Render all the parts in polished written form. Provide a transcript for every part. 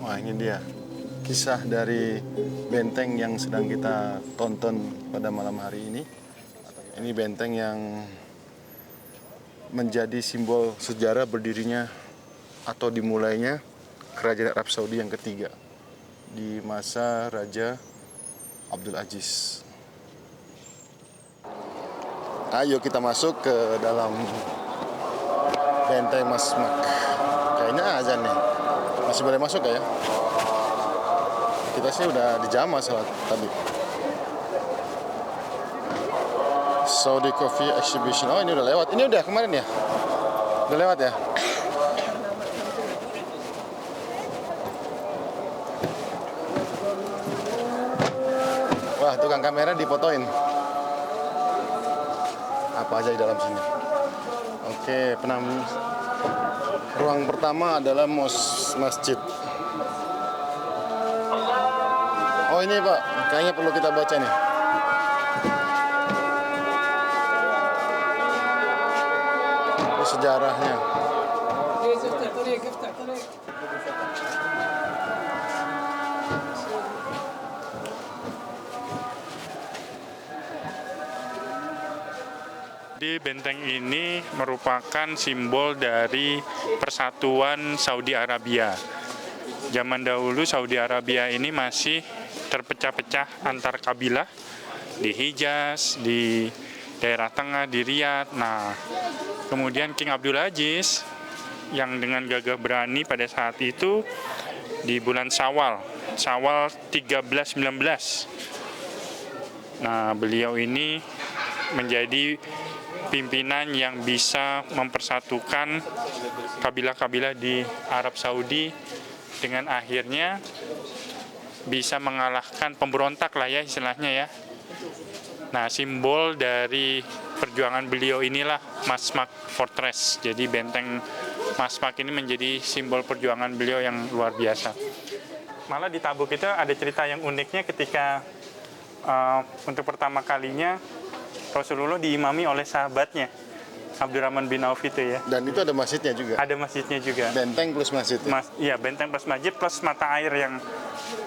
Wah, ini dia kisah dari benteng yang sedang kita tonton pada malam hari ini. Ini benteng yang menjadi simbol sejarah berdirinya atau dimulainya Kerajaan Arab Saudi yang ketiga di masa Raja Abdul Aziz. Ayo kita masuk ke dalam benteng Masmak. Kayaknya azan nih. Masih boleh masuk gak ya? Kita sih udah dijamah saat tadi. Saudi Coffee Exhibition. Oh, ini udah lewat. Ini udah kemarin ya? Udah lewat ya? Wah, tukang kamera difotoin. Apa aja di dalam sini? Oke, ruang pertama adalah masjid. Oh, ini Pak, kayaknya perlu kita baca nih. Ini sejarahnya. Di benteng ini merupakan simbol dari persatuan Saudi Arabia. Zaman dahulu Saudi Arabia ini masih terpecah-pecah antar kabilah di Hijaz, di daerah tengah, di Riyadh. Nah, kemudian King Abdul Aziz yang dengan gagah berani pada saat itu di bulan Syawal 1319. Nah, beliau ini menjadi pimpinan yang bisa mempersatukan kabilah-kabilah di Arab Saudi dengan akhirnya bisa mengalahkan pemberontak lah ya istilahnya ya. Nah, simbol dari perjuangan beliau inilah Masmak Fortress. Jadi benteng Masmak ini menjadi simbol perjuangan beliau yang luar biasa. Malah di Tabuk itu ada cerita yang uniknya ketika untuk pertama kalinya Rasulullah diimami oleh sahabatnya Abdurrahman bin Auf itu ya. Dan itu ada masjidnya juga. Ada masjidnya juga. Benteng plus masjid. Ya? Iya, benteng plus masjid plus mata air yang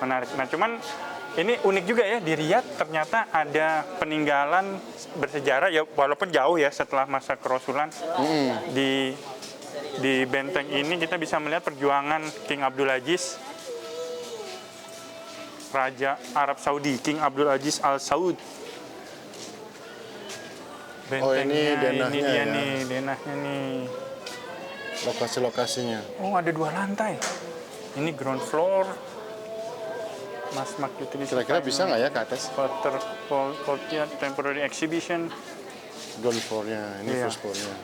menarik. Nah, cuman ini unik juga ya, di Riyadh ternyata ada peninggalan bersejarah ya, walaupun jauh ya setelah masa kerasulan. Di benteng ini kita bisa melihat perjuangan King Abdul Aziz, Raja Arab Saudi, King Abdul Aziz Al Saud. Bentengnya, ini dia ya. nih, denahnya nih. Lokasi-lokasinya. Oh, ada 2 lantai. Ini ground floor. Masmak Utility. Kira-kira bisa nggak ya ke atas? Courtyard Temporary Exhibition. Ground floor-nya, ini Iya. first floor-nya.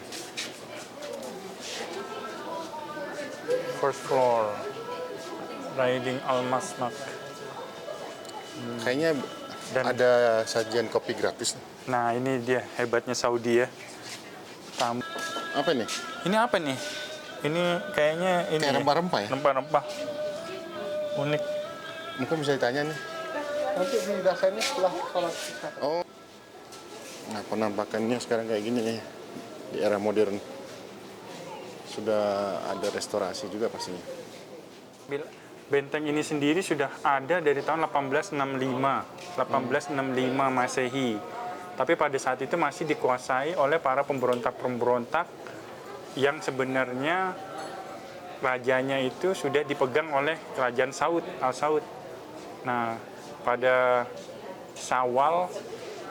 First floor. Riding Al Masmak. Kayaknya ada sajian kopi gratis. Nah, ini dia hebatnya Saudi ya. Apa nih? Ini apa nih? Ini kayaknya ini. Kayak rempah-rempah ya? Rempah-rempah. Unik. Mungkin bisa ditanya nih. Nanti di dasarnya setelah sholat. Oh. Nah, penampakannya sekarang kayak gini nih. Di era modern. Sudah ada restorasi juga pastinya. Benteng ini sendiri sudah ada dari tahun 1865 Masehi. Tapi pada saat itu masih dikuasai oleh para pemberontak-pemberontak yang sebenarnya rajanya itu sudah dipegang oleh kerajaan Saud, Al Saud. Nah, pada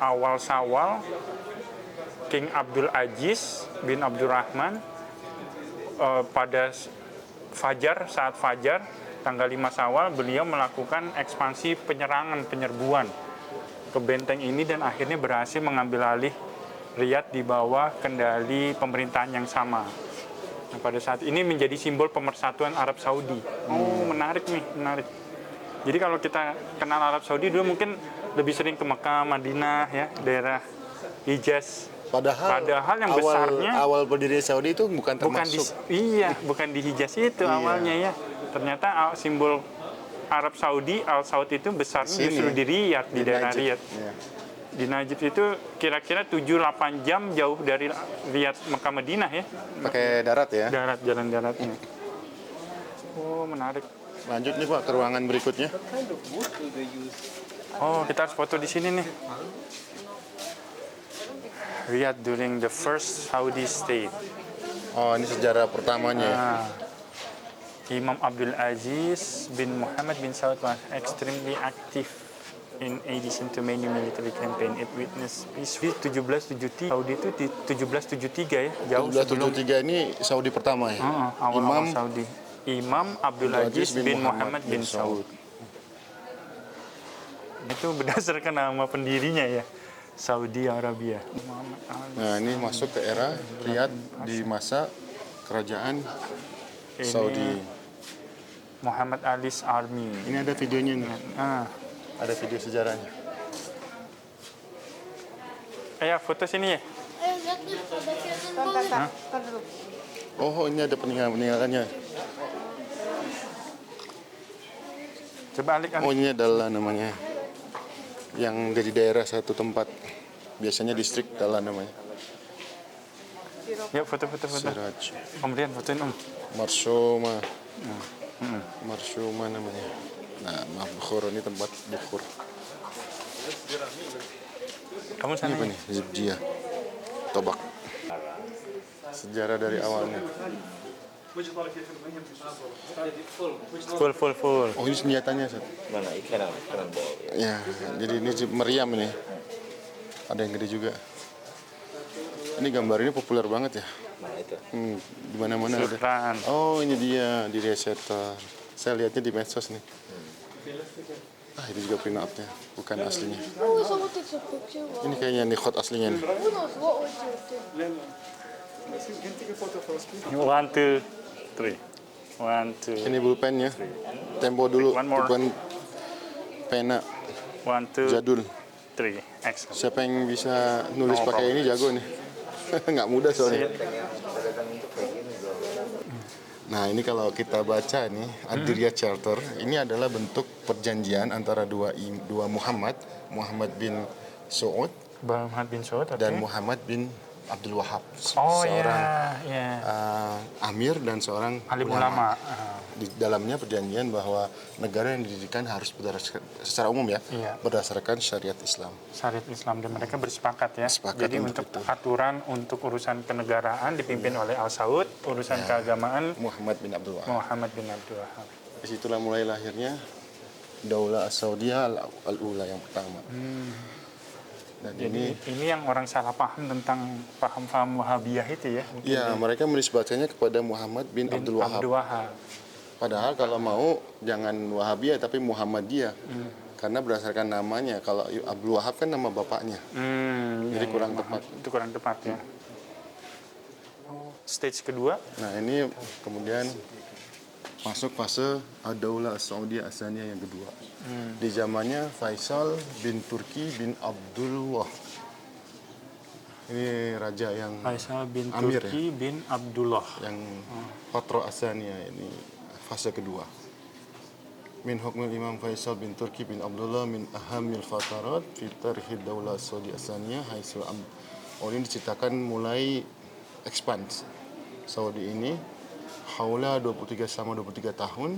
awal Syawal, King Abdul Aziz bin Abdurrahman pada saat fajar tanggal 5 Syawal beliau melakukan ekspansi penyerbuan ke benteng ini dan akhirnya berhasil mengambil alih Riyadh di bawah kendali pemerintahan yang sama. Nah, pada saat ini menjadi simbol pemersatuan Arab Saudi. Oh, menarik nih, menarik. Jadi kalau kita kenal Arab Saudi dulu mungkin lebih sering ke Mekah, Madinah ya, daerah Hijaz. Padahal yang besarnya awal berdiri Saudi itu bukan termasuk. Bukan di Hijaz itu awalnya ya. Ternyata simbol Arab Saudi, Al Saud itu besarnya justru di Riyadh, di daerah Riyadh. Iya. Di Najd itu kira-kira 7-8 jam jauh dari Riyadh, Mekah, Madinah ya. Pakai darat ya? Jalan daratnya. Oh, menarik. Lanjut nih Pak ke ruangan berikutnya. Oh, kita harus foto di sini nih. Riyadh during the first Saudi state. Oh, ini sejarah pertamanya ya. Imam Abdul Aziz bin Muhammad bin Saud was extremely active in addition to many military campaign. It witnessed peace 1773. Saudi itu di 1773 ya, jauh sebelum 1773 ini Saudi pertama ya. awal-awal Saudi. Imam Abdul Aziz bin Muhammad bin Saud. Itu berdasarkan nama pendirinya ya, Saudi Arabia. Nah, ini masuk ke era Riyadh di masa kerajaan Ini Saudi. Muhammad Ali's Army. Ini ada videonya nih. Ah, Ada video sejarahnya. ya foto sini ya. Oh, ini ada peninggalan-peninggalannya. Coba alik. Oh, ini adalah namanya. Yang dari daerah satu tempat. Biasanya distrik adalah namanya. Ya foto-foto. Siraj. Om Rian fotoin Om. Marsuma. Marsuma namanya. Nah, Bukhur ini tempat Bukhur. Kamu Ini sana. apa nih? Zibjiyah. Tobak. Sejarah dari awalnya. Full. Oh, ini senjatanya, Sat. Mana ikan bol. Ya, jadi ini meriam ini. Ada yang gede juga. Ini gambar ini populer banget ya. Mana itu? Di mana-mana ada. Sultan. Oh, ini dia di Resetter. Saya lihatnya di medsos nih. Ah, itu juga print out-nya, bukan aslinya. Oh, someone takes a picture. Wow. Ini kayaknya nih khot aslinya nih. Who knows what was your thing? 1, 2, 3. 1, 2. Ini pulpennya. Tempo dulu, One more. pulpen pena 1, 2, jadul. 3. Excellent. Siapa yang bisa nulis No pakai ini jago nih. Nggak mudah soalnya. Nah, ini kalau kita baca nih, Ad-Diriyah Charter, ini adalah bentuk perjanjian antara dua Muhammad bin Saud Muhammad bin Saud dan Muhammad bin Abdul Wahab. Oh seorang ya. amir dan seorang Alim ulama. Di dalamnya perjanjian bahwa negara yang didirikan harus berdasarkan, secara umum ya, Iya. berdasarkan syariat Islam. Syariat Islam dan mereka bersepakat ya. Sepakat Jadi untuk untuk itu. aturan untuk urusan kenegaraan dipimpin oleh Al Saud, urusan keagamaan Muhammad bin Abdul Wahab. Muhammad bin Abdul Wahab. Disitulah mulai lahirnya Daulah As-Saudiyah Al-Ula yang pertama. Dan Jadi ini yang orang salah paham tentang paham-paham Wahabiyah itu ya. ya, mereka menisbatkannya kepada Muhammad bin Abdul Wahab. Abdul Wahab. Padahal kalau mau jangan Wahabiyah tapi Muhammadiyah. Karena berdasarkan namanya, kalau Abdul Wahab kan nama bapaknya. Jadi kurang tepat. Itu kurang tepat ya. Stage kedua, Nah, ini kemudian masuk fase Ad-Daulah As-Saudiyah As-Saniyah yang kedua. Di zamannya Faisal bin Turki bin Abdullah. Ini raja yang Faisal bin Amir Turki bin Abdullah. yang Fatro As-Saniyah, ini fase kedua. Min hukmul Imam Faisal bin Turki bin Abdullah min ahamil fatarat fi tarihid Daulah As-Saudiyah As-Saniyah haitsu ini diceritakan mulai expand Saudi ini haula 23 tahun.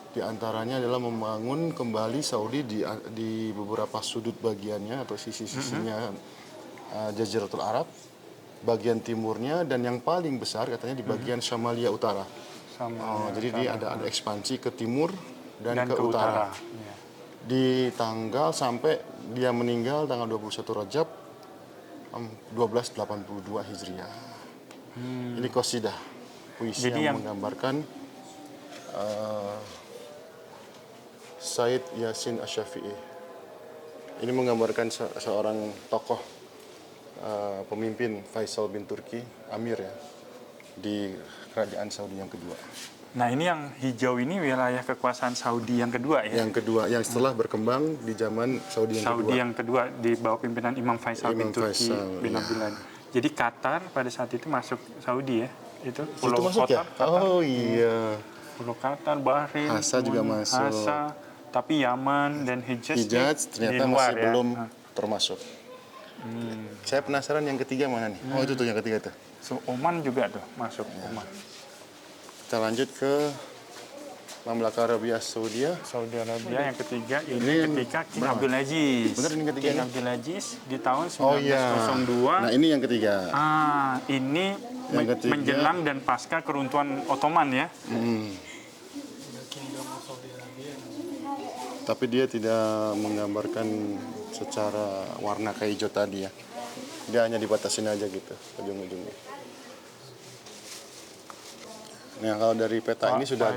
Di antaranya adalah membangun kembali Saudi di beberapa sudut bagiannya atau sisi-sisinya Jaziratul Arab, bagian timurnya, dan yang paling besar katanya di bagian Syamalia Utara. Jadi dia ada ekspansi ke timur dan ke utara. Ya. Di tanggal sampai dia meninggal tanggal 21 Rajab 1282 Hijriah. Ini qasidah, puisi Jadi yang menggambarkan Said Yasin Asy-Syafi'i. Ini menggambarkan seorang tokoh pemimpin Faisal bin Turki, Amir ya, di kerajaan Saudi yang kedua. Nah ini yang hijau ini wilayah kekuasaan Saudi yang kedua ya. Yang kedua, yang setelah berkembang di zaman Saudi yang Saudi kedua. yang kedua di bawah pimpinan Imam Faisal bin Imam Turki Faisal, bin iya. Abdullah. Jadi Qatar pada saat itu masuk Saudi ya. Itu Pulau Itu masuk ya? Qatar. Oh iya. Pulau Qatar, Bahrain, Hasa juga semuanya. masuk. Hasa, tapi Yaman dan Hijaz, Hijaz di ternyata luar masih ya. belum termasuk. Saya penasaran yang ketiga mana nih? Oh itu tuh yang ketiga tuh. So, Oman juga tuh masuk Oman. Kita lanjut ke Mamlaka Arabia Saudiyah. Saudi Arabia. Yang ketiga ini Ini yang ketika King berapa? Abdul Aziz. Bener ini ketiga King ini? Abdul Aziz di tahun 1902. Oh iya. Nah ini yang ketiga. Ini Yang ketiga. menjelang dan pasca keruntuhan Ottoman ya. Tapi dia tidak menggambarkan secara warna kayak hijau tadi ya. Dia hanya dibatasin aja gitu ujung-ujungnya. Nah kalau dari peta ini sudah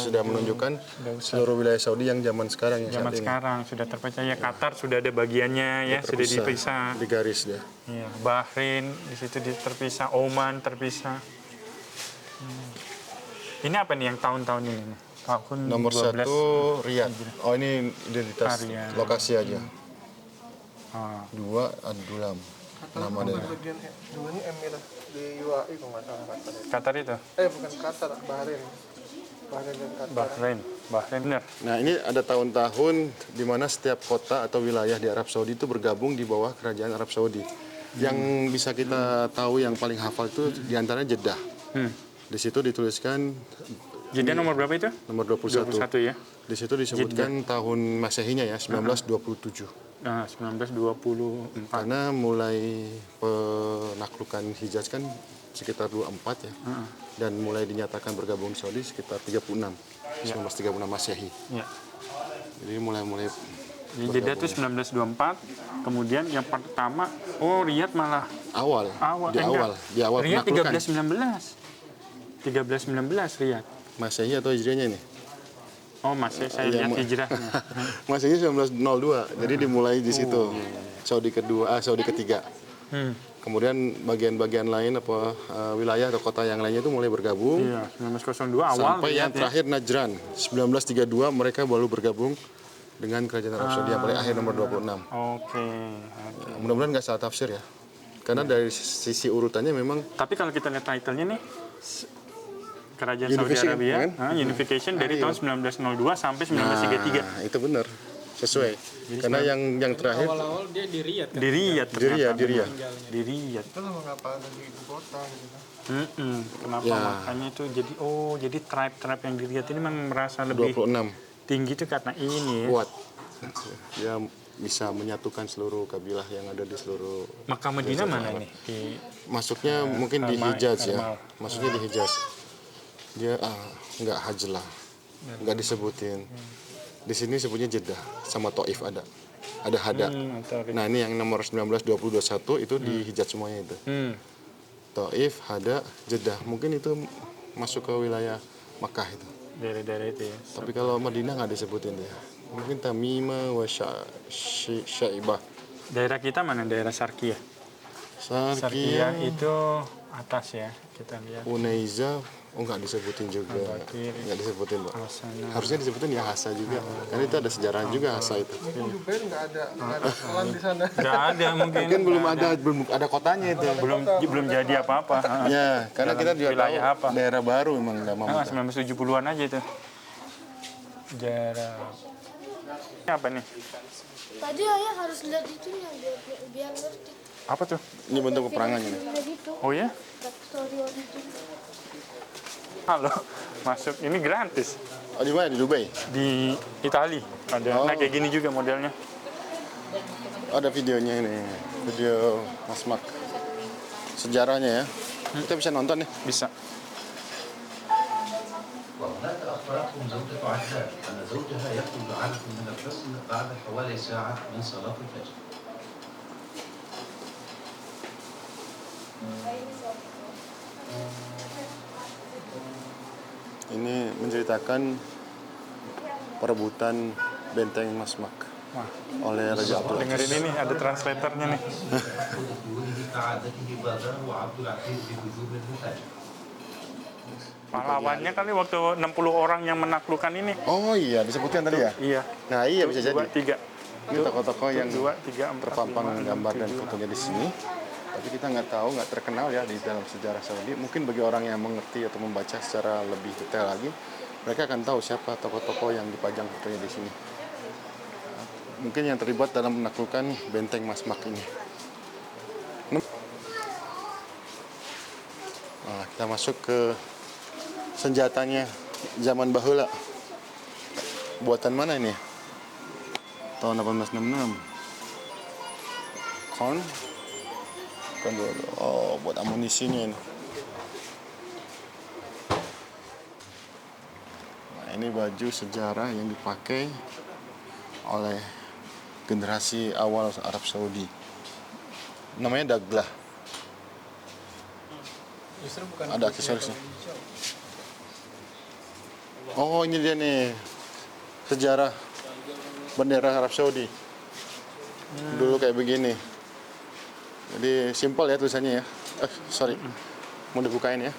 sudah menunjukkan seluruh wilayah Saudi yang zaman sekarang ya Zaman saat ini. sekarang sudah terpercaya. Qatar sudah ada bagiannya ya, sudah dipisah. Di garis dia. Iya, Bahrain di situ terpisah, Oman terpisah. Ini apa nih yang tahun-tahun ini? Nih? Tahun Nomor 12. 1 Riyadh. Oh ini identitas Riyadh. lokasi aja. Ah, 2 Ad-Dulam. Nama daerah. Bagian dua ini Emirat di UAE kalau nggak salah Qatar. Qatar itu, Bukan Qatar, Bahrain. Bahrain dan Qatar. Bahrain benar. Nah ini ada tahun-tahun di mana setiap kota atau wilayah di Arab Saudi itu bergabung di bawah kerajaan Arab Saudi. Yang bisa kita tahu yang paling hafal itu diantaranya Jeddah. Di situ dituliskan Jeddah nomor berapa itu? nomor 21. 21 ya. Di situ disebutkan tahun Masehinya ya 1927. Nah, 1924. Karena mulai penaklukan Hijaz kan sekitar 24 ya. Dan mulai dinyatakan bergabung Saudi sekitar 36. 1936 Masehi. Ya. Jadi mulai Jadi Jeddah itu 1924. Kemudian yang pertama, Riyadh malah awal. Di awal Riyadh penaklukan. 1319 Riyadh. Masehi atau Hijriahnya ini? Oh, masih saya lihat hijrahnya. Masehi 1902. Jadi dimulai di situ. Saudi kedua, Saudi ketiga. Kemudian bagian-bagian lain wilayah atau kota yang lainnya itu mulai bergabung. Iya, 1902 awal Sampai yang Riyadh ya. terakhir Najran 1932 mereka baru bergabung dengan kerajaan Arab Saudi yang paling akhir nomor 26. Oke. Mudah-mudahan nggak salah tafsir ya. Karena dari sisi urutannya memang Tapi kalau kita lihat title-nya nih, Kerajaan Saudi Unification, Arabia, kan? Unification dari tahun 1902 sampai 1933. nah, itu benar. Sesuai. Karena yang terakhir Awal-awal dia di Riyadh kan? Di Riyadh. di Riyadh. Di Riyadh. Itu mengapa ada di ibu kota gitu? Kenapa Ya. makanya itu jadi tribe yang di Riyadh ini memang merasa lebih 26 tinggi itu karena ini ya. kuat. Dia bisa menyatukan seluruh kabilah yang ada di seluruh. Mekah Madinah mana nih? Masuknya mungkin di Karmal. Hijaz ya. Masuknya di Hijaz. Dia nggak Hajlah. Nggak disebutin. Di sini sebutnya Jeddah sama Taif ada. Ada Hada. Nah, ini yang nomor 19 20 21 itu di Hijaz semuanya itu. Taif, Hada, Jeddah. Mungkin itu masuk ke wilayah Makkah itu. Daerah-daerah itu ya. Tapi kalau Madinah nggak disebutin dia. Mungkin Tamimah wa Syaibah. Daerah kita mana? Daerah Sarkiyah. Sarkiyah Sarkiyah, itu atas ya, kita lihat. Unaiza, nggak disebutin juga. Al-Bakir. Nggak disebutin, Pak. Al-Sana. Harusnya disebutin ya Hasa juga. Karena itu ada sejarah juga Hasa itu. Jubair nggak ada kelan di sana. Nggak ada mungkin. Mungkin belum ada kotanya itu. belum jadi apa-apa. Ya, karena kita juga tahu wilayah apa? daerah baru memang nggak mau. 1970-an aja itu. Jarak. Ini apa nih? Tadi ayah harus lihat itunya biar ngerti. Apa tuh? Ini bentuk peperangannya nih. Lihat itu. Oh ya? Story origin. Halo. Masuk. Ini gratis. Oh, di mana? Di Dubai? Di Itali ada. Oh. Nah, kayak gini juga modelnya. Ada videonya ini. Video Mas Mak. Sejarahnya ya. Kita bisa nonton nih. Bisa. وهناك أخبرتهم زوجة عدنان أن زوجها يخرج عنه من الحصن بعد حوالي ساعة من صلاة الفجر. Ini menceritakan perebutan benteng Masmak oleh Raja Abdul Aziz. Dengerin ini, ada translatornya nih. بوجوده كعادته بادره عبد العزيز بهجوم المفاجئ. Pahlawannya kali waktu 60 orang yang menaklukkan ini. Oh iya, disebutkan tadi ya? Iya. Nah iya bisa jadi. 2, 3. Ini tokoh-tokoh yang 2, 3, 4, terpampang 5, 6, gambar dan 7. fotonya di sini. Tapi kita nggak tahu, nggak terkenal ya di dalam sejarah Saudi. Mungkin bagi orang yang mengerti atau membaca secara lebih detail lagi, mereka akan tahu siapa tokoh-tokoh yang dipajang fotonya di sini. Mungkin yang terlibat dalam menaklukkan benteng Masmak ini. Nah, kita masuk ke senjatanya zaman bahula. Buatan mana ini? Tahun 1866. Kon. Oh, buat amunisinya ini. Nah, ini baju sejarah yang dipakai oleh generasi awal Arab Saudi. Namanya daglah. Justru bukan Ada aksesorisnya. Oh, ini dia nih. Sejarah bendera Arab Saudi. Dulu kayak begini. Jadi simpel ya tulisannya ya. Sorry. Mau dibukain ya.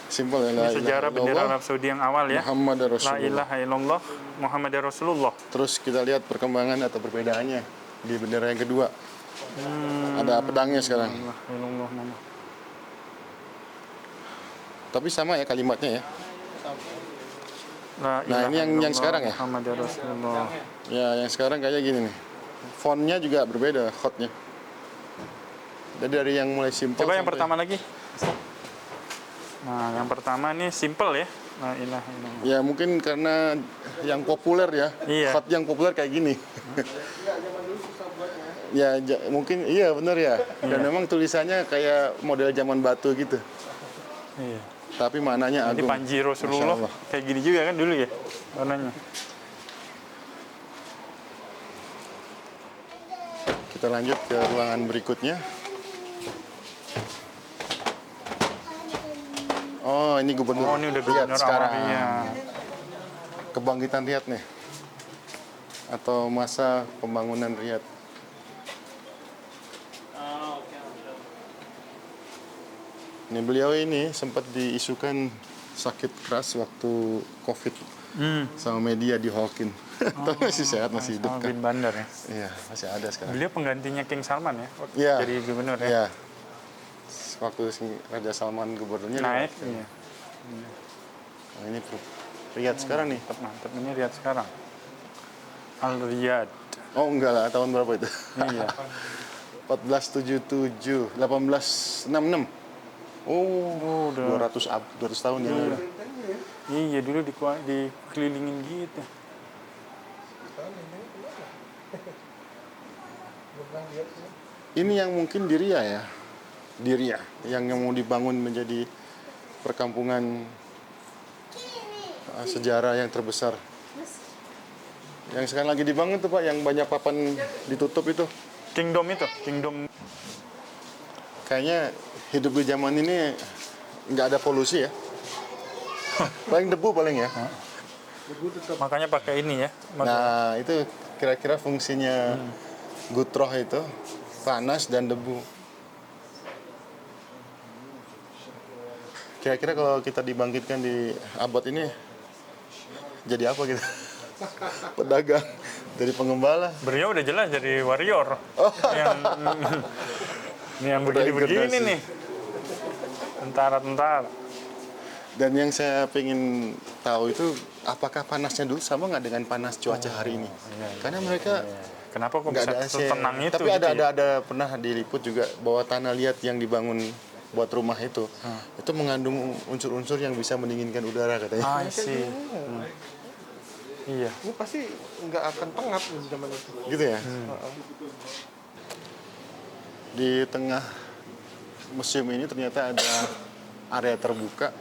Simpel ya. Ini sejarah bendera Arab Saudi yang awal ya. Muhammad La Rasulullah. ilaha illallah Muhammad Rasulullah. Terus kita lihat perkembangan atau perbedaannya di bendera yang kedua. Ada pedangnya sekarang. La ilaha illallah Muhammad. Tapi sama ya kalimatnya ya. La Nah, ini ilaha yang illallah sekarang ya? Muhammad Rasulullah. Ya, yang sekarang kayak gini nih. Fontnya juga berbeda, khotnya. Jadi dari yang mulai simpel. Coba yang sampai- pertama lagi. Nah, yang pertama ini simple ya. La ilaha illallah. Ya mungkin karena yang populer ya. Iya. Khot yang populer kayak gini. Ya mungkin iya benar ya. Dan memang tulisannya kayak model zaman batu gitu. Iya. Tapi maknanya Ini agung. Panji Masya Rasulullah Allah. kayak gini juga kan dulu ya warnanya. Kita lanjut ke ruangan berikutnya. Oh, ini gubernur. Oh, ini udah Riyadh gubernur sekarang. awalnya. Kebangkitan Riyadh nih. Atau masa pembangunan Riyadh. Ini beliau ini sempat diisukan sakit keras waktu COVID sama media di Hawking. Tapi masih sehat, masih hidup Sama kan. Bin Bandar ya. Iya, masih ada sekarang. Beliau penggantinya King Salman ya. Iya. Jadi gubernur ya. Iya. Waktu Raja Salman gubernurnya Naik. dia- Iya. Oh, ini Riyadh sekarang nih. Mantap ini lihat sekarang. Al Riyadh. Oh enggak lah, tahun berapa itu? Iya. 1477, 1866. Oh, udah. 200 tahun ya. Iya dulu dikelilingin gitu. Ini yang mungkin di Riyadh ya. Di Riyadh yang mau dibangun menjadi perkampungan sejarah yang terbesar. Yang sekarang lagi dibangun tuh Pak, yang banyak papan ditutup itu. Kingdom itu, Kingdom. Kayaknya hidup di zaman ini nggak ada polusi ya. Paling debu paling ya. Makanya pakai ini ya. Nah itu kira-kira fungsinya gutroh itu, panas dan debu. Kira-kira kalau kita dibangkitkan di abad ini jadi apa gitu? Pedagang, jadi pengembala. Beliau udah jelas jadi warrior. Yang ini yang begini-begini inkarnasi. nih. Tentara-tentara. Dan yang saya pengen tahu itu apakah panasnya dulu sama nggak dengan panas cuaca hari ini? Karena mereka Kenapa kok nggak bisa ada AC. setenang itu? Tapi gitu ya? ada pernah diliput juga bahwa tanah liat yang dibangun buat rumah itu mengandung unsur-unsur yang bisa mendinginkan udara katanya. I see. Iya. Ini pasti nggak akan pengap di zaman itu. Gitu ya. Di tengah museum ini ternyata ada area terbuka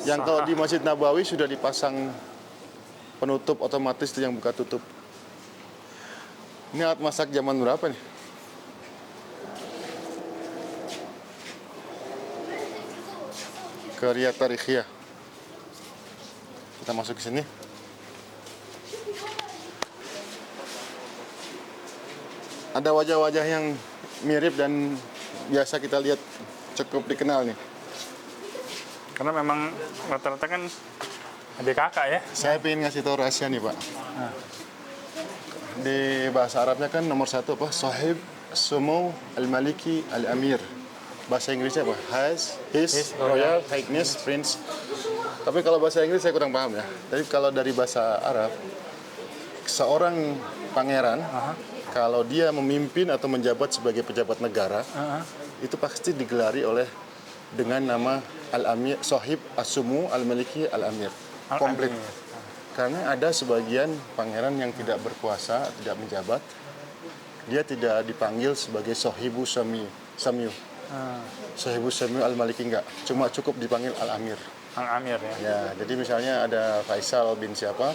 yang kalau di Masjid Nabawi sudah dipasang penutup otomatis itu yang buka tutup. Ini alat masak zaman berapa nih? Ke Riyadh Tarikhiyah. Kita masuk ke sini. Ada wajah-wajah yang mirip dan biasa kita lihat cukup dikenal nih. Karena memang rata-rata kan adik kakak ya. Saya pengen ngasih tahu rahasia nih Pak. Di bahasa Arabnya kan nomor satu apa? Sahib Sumu Al-Maliki Al-Amir. Bahasa Inggrisnya apa? His Royal Highness Prince. Tapi kalau bahasa Inggris saya kurang paham ya. Jadi kalau dari bahasa Arab, seorang pangeran kalau dia memimpin atau menjabat sebagai pejabat negara, itu pasti digelari oleh dengan nama Al-Amir, Sohib As-Sumu Al-Maliki Al-Amir. Komplit. Karena ada sebagian pangeran yang tidak berkuasa, tidak menjabat, dia tidak dipanggil sebagai Sohibu Samiu. Sohibu Samiu Al-Maliki enggak, cuma cukup dipanggil Al-Amir. Al-Amir ya. Ya, jadi misalnya ada Faisal bin siapa,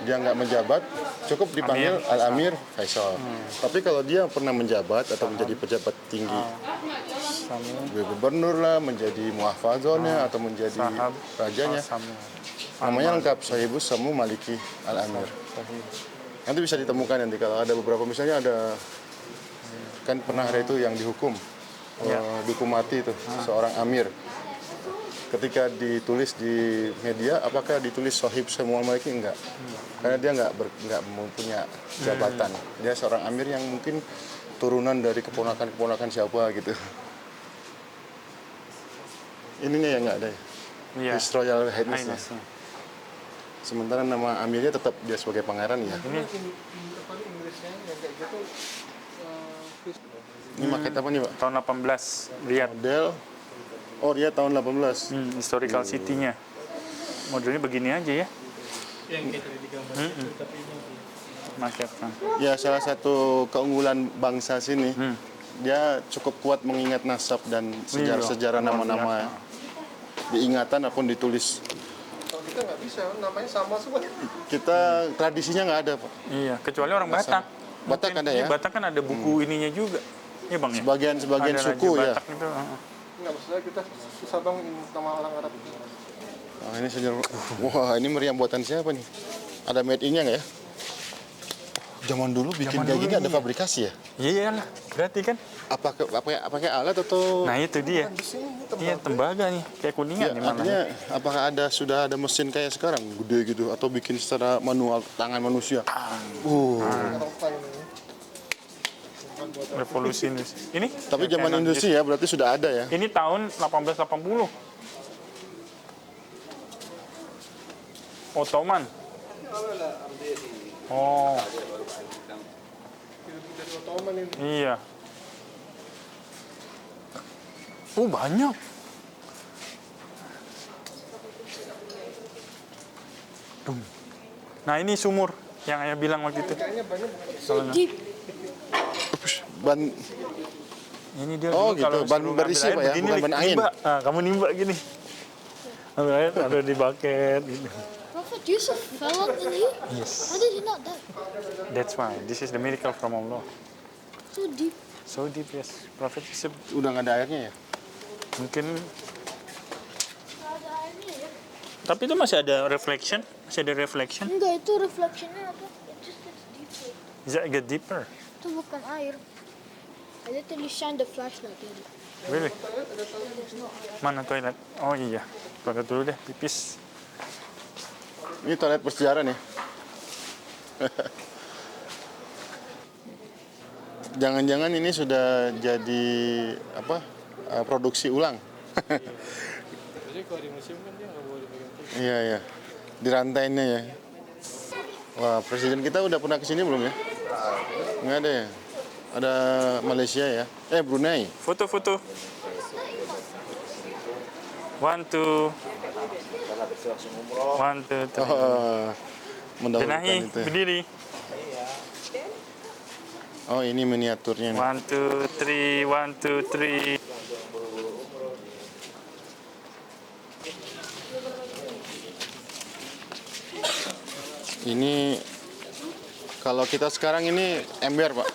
dia nggak menjabat, cukup dipanggil Al-Amir Faisal. Tapi kalau dia pernah menjabat atau menjadi pejabat tinggi, gubernur lah, menjadi muhafazonnya atau menjadi rajanya, namanya lengkap Sohibu Samu Maliki Al-Amir. Nanti bisa ditemukan nanti kalau ada beberapa, misalnya ada, kan pernah ada itu yang dihukum, dihukum mati itu, seorang amir. Ketika ditulis di media, apakah ditulis Sohib Samu Al-Maliki? Enggak. Karena dia nggak mempunyai jabatan. Dia seorang amir yang mungkin turunan dari keponakan-keponakan siapa gitu. Ininya yang nggak ada ya? Iya. His Royal Highness-nya. Highness-nya. Sementara nama amirnya tetap dia sebagai pangeran ya. Paling Inggrisnya yang kayak gitu. Ini maket apa nih, Pak? Tahun 18 lihat Model. Oh, dia tahun 18. historical city-nya. Modelnya begini aja ya. Yang kayak tadi digambar itu, tapi ini Maket kan. Ya, salah satu keunggulan bangsa sini, dia cukup kuat mengingat nasab dan sejarah-sejarah nama-nama diingatan ataupun ditulis. kalau kita nggak bisa, namanya sama semua. Kita tradisinya nggak ada, Pak. Iya, kecuali orang Batak. Batak Mungkin- ada ya? iya, Batak kan ada buku ininya juga. Iya Bang ya. Sebagian Ada suku Raja ya. Batak itu, Nggak, maksudnya kita susah bang nama orang Arab. Oh, ini sejarah. Wah, ini meriam buatan siapa nih? Ada made in-nya nggak ya? Zaman dulu bikin kayak gini ada fabrikasi ya? Iya lah, berarti kan. Pakai alat atau? Nah itu dia. Iya tembaga nih, kayak kuningan Ya, nih mana. artinya apakah sudah ada mesin kayak sekarang gede gitu atau bikin secara manual tangan manusia? Revolusi industri. Ini? Tapi zaman industri ya berarti sudah ada ya. Ini tahun 1880. Ottoman. Oh, Dari Ottoman ini. iya. Oh, banyak. Nah, ini sumur yang ayah bilang waktu itu. Kayaknya banyak. Deep. Ban Ini dia Oh, dulu gitu. kalau Ban suruh berisi, ngambil Pak, air ya? begini, Bukan ban angin. nimba. Nah, kamu nimba gini. Ambil air, ada di bucket. Gitu. Prophet Yusuf fell out in here. Yes. How did he not die? That's why. This is the miracle from Allah. So deep. So deep, yes. Prophet Yusuf udah nggak ada airnya ya? mungkin. Nggak ada airnya ya? Tapi itu masih ada reflection. Masih ada reflection. Enggak, itu reflectionnya apa? It just gets deeper. Does that get deeper? Itu bukan air. I literally shine the flashlight at it. Really? Mana toilet? Oh iya. Toilet dulu deh, pipis. Ini toilet bersejarah nih. Jangan-jangan ini sudah jadi apa? Produksi ulang. Jadi kalau di museum kan dia nggak boleh pegang. Iya, iya. Dirantainya ya. Wah, presiden kita udah pernah kesini belum ya? Nggak ada ya? Ada Malaysia ya? Brunei. Foto-foto. 1, 2. 1, 2, 3. Oh, mendahulukan Jenahi, itu. berdiri. Oh, ini miniaturnya nih. 1, 2, 3. 1, 2, 3. Ini kalau kita sekarang ini ember, Pak.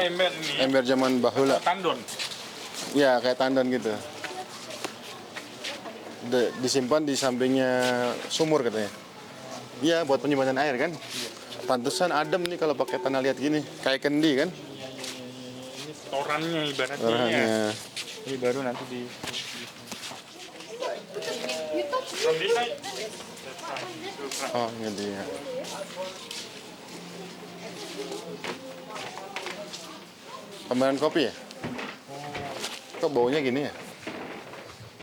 Ember ini. Ember zaman bahula. Tandon. Ya, kayak tandan gitu. Disimpan di sampingnya sumur katanya. Iya, buat penyimpanan air kan. Pantesan adem nih kalau pakai tanah liat gini. Kayak kendi kan. Ini torannya ibaratnya. Orangnya. Ini baru nanti di. You touch me. From this side. Oh, ini dia. Pameran kopi ya? Kok baunya gini ya?